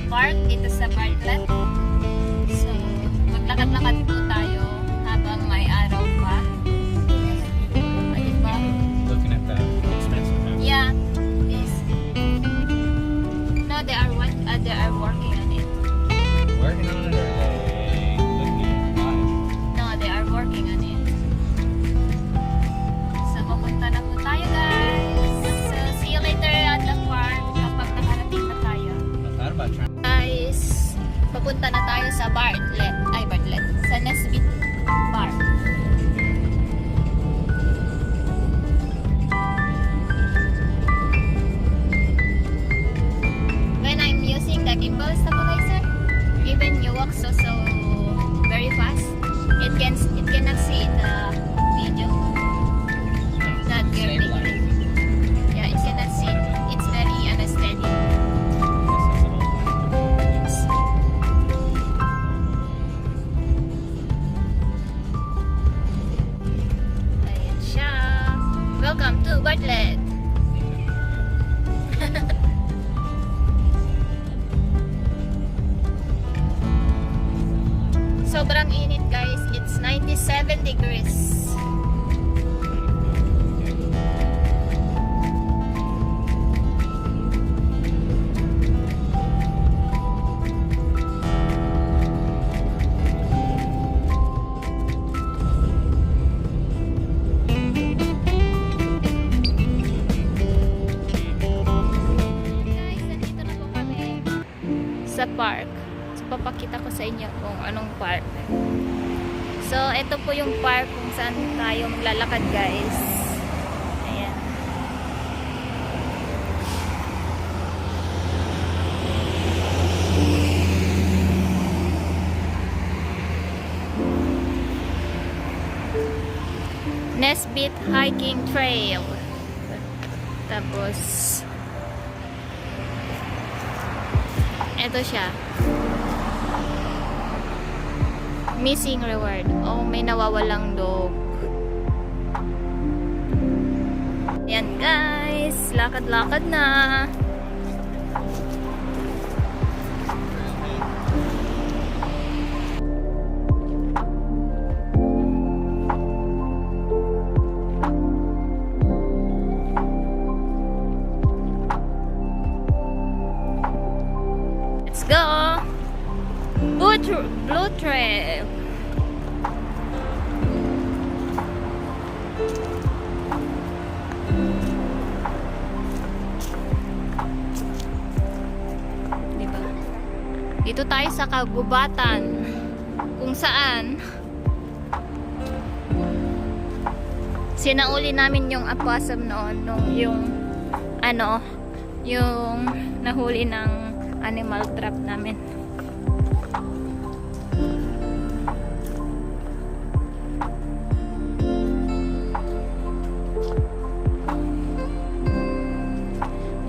park dito sa Bartlett. So, maglakad-lakad po tayo habang may araw pa. Diba? Looking at the expensive house. Yeah. This. No, they are working on it. Working on it, or are they looking at buying? No, they are working on it. So, pupunta na po tayo, guys. So, see you later at the park kapag nakarating na tayo. I thought about trying. Guys, papunta na tayo sa Bartlett. Sa Nesbit Park. When I'm using the gimbal stabilizer, even you walk so very fast, it cannot see in the video that you're Same taking. light. Yeah, it cannot see. It's very unsteady. Ayan siya. Welcome to Bartlett. Sobrang init, guys. It's 97 degrees. Guys, nandito na po kami sa park. So, papakita ko sa inyo kung anong park. So, ito po yung park kung saan tayo maglalakad, guys. Ayan. Nesbit Hiking Trail. Tapos, ito siya. Missing reward. Oh, may nawawalang dog. Ayan, guys. Lakad-lakad na. Let's go. Blue Trail. Diba? Dito tayo sa kagubatan kung saan sinauli namin yung opossum noon nung yung nahuli ng animal trap namin.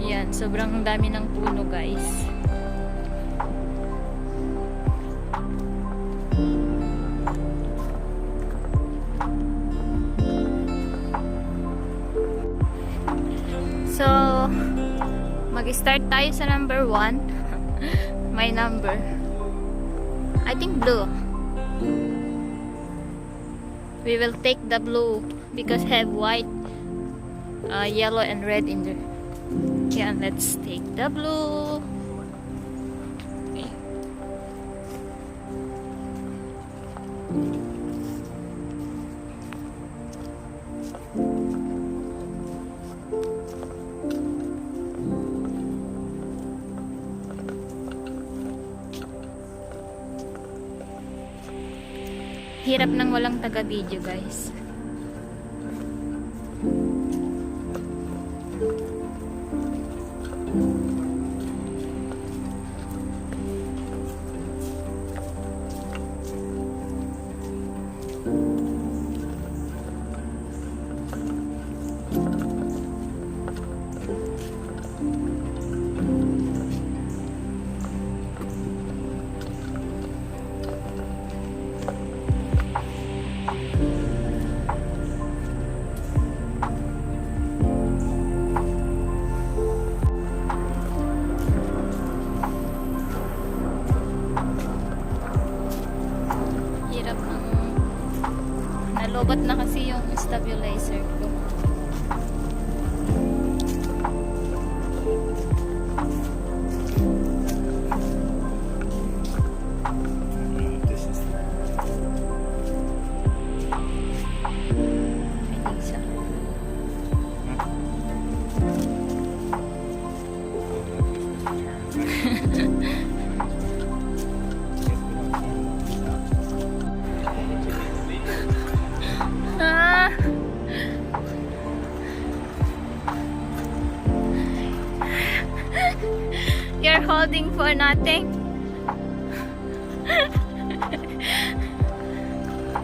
Yan, sobrang dami ng puno, guys. So, mag-start tayo sa number 1. My number. I think blue. We will take the blue because have white, yellow and red in there. Yeah, let's take the blue. Okay. Hirap nang walang taga-video, guys. Lobat na kasi yung stabilizer ko. This is I think so. Ah! You're holding for nothing?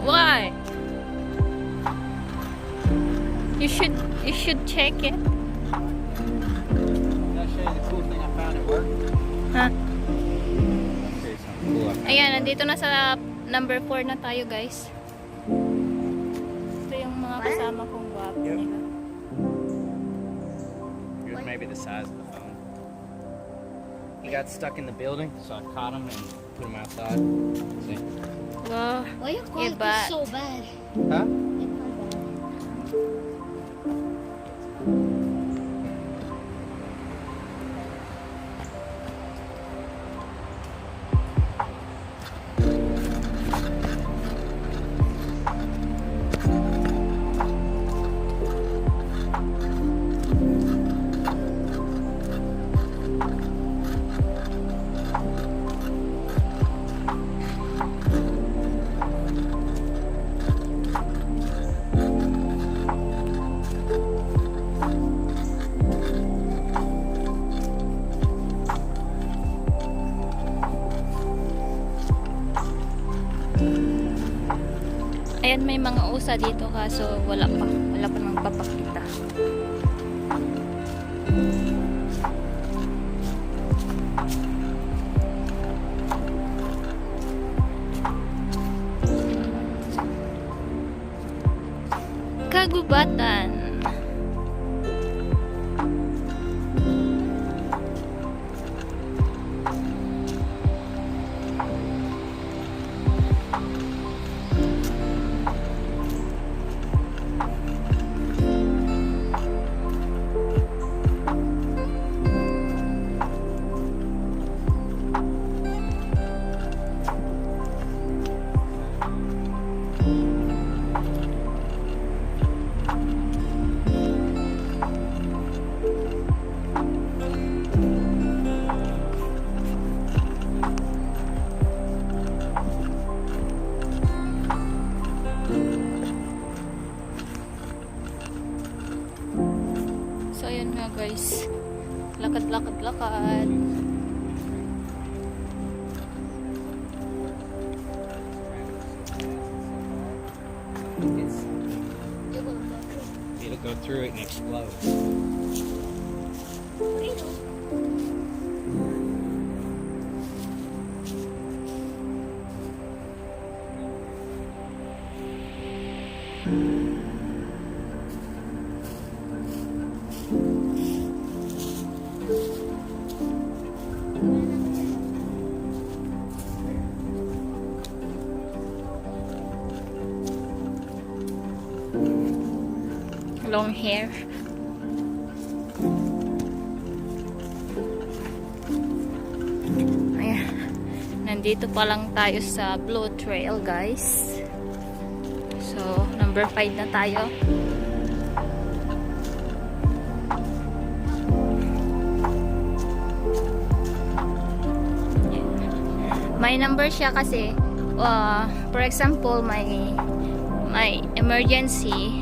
Why? You should check it. Can I show you the cool thing I found at work? Huh? I'll show you something cool I found Ayan, at work. nandito na sa number 4 na tayo, guys. Ito yung mga kasama kong guwapo Yep. nila. Here's maybe the size of the phone. He got stuck in the building, so I caught him and put him outside. See? Wow. Why your quality Iba. is so bad? Huh? It's not bad. Ayan, may mga usa dito kaso wala pa. Wala pa nang papakita. Kagubatan. So ayan nga guys. Lakad. It'll go through it and explode. Long hair. Ayan. Nandito pa lang tayo sa Blue Trail, guys. So, number 5 na tayo. May number siya kasi for example, may emergency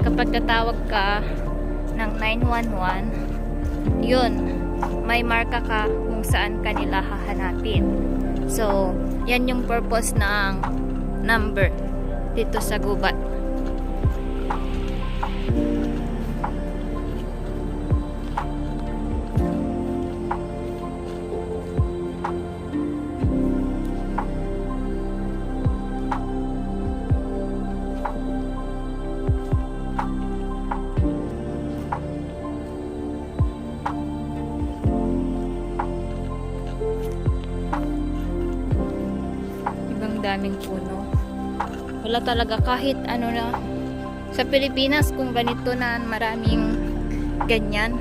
kapag tatawag ka ng 911, yun, may marka ka kung saan kanila hahanapin. So, yan yung purpose ng number dito sa gubat. Ibang daming puno. Wala talaga kahit ano na. Sa Pilipinas, kung ganito na maraming ganyan,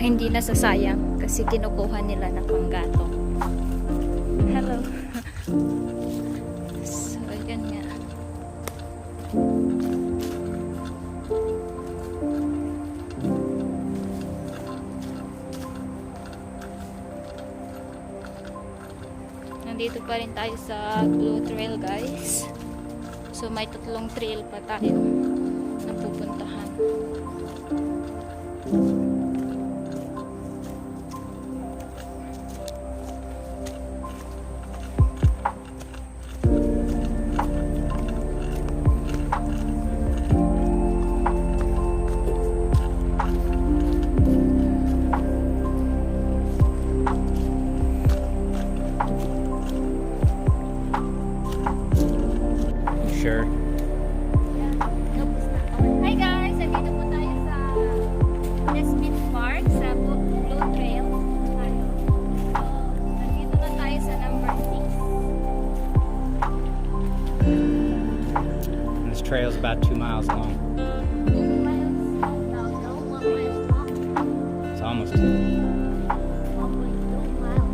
hindi nasasayang kasi kinukuha nila na panggatong. Hello. So, ayan nga. Nandito pa rin tayo sa Blue Trail, guys. So, may 3 trail pa tayo na pupuntahan. Sure. Hi guys! Nandito po tayo sa Nesmith Park sa Blue Trail. Tayo. So, nandito na tayo sa number 6. This trail is about 2 miles long. 2 miles. No, 1 mile long. It's almost 2. 1.2 miles.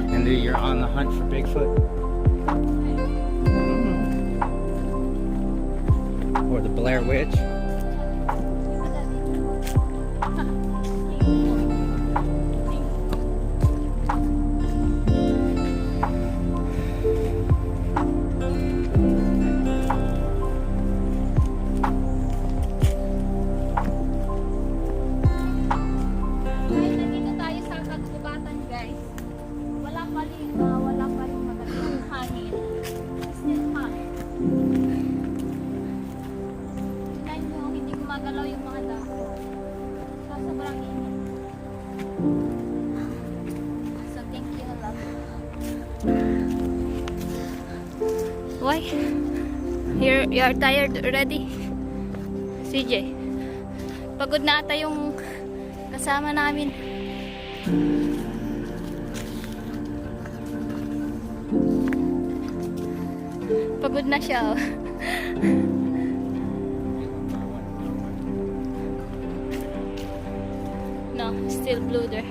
And you're on the hunt for Bigfoot? Or the Blair Witch? Guys, nandito tayo sa kagubatan, guys. Wala pa rin magandang hangin. Still hot. Tignan nyo, hindi gumagalaw yung mga dahon. So, sobrang init. So, thank you, love. Why? You're tired already? CJ, pagod na ata yung kasama namin. Pagod na siya. Oh. No, still blue there.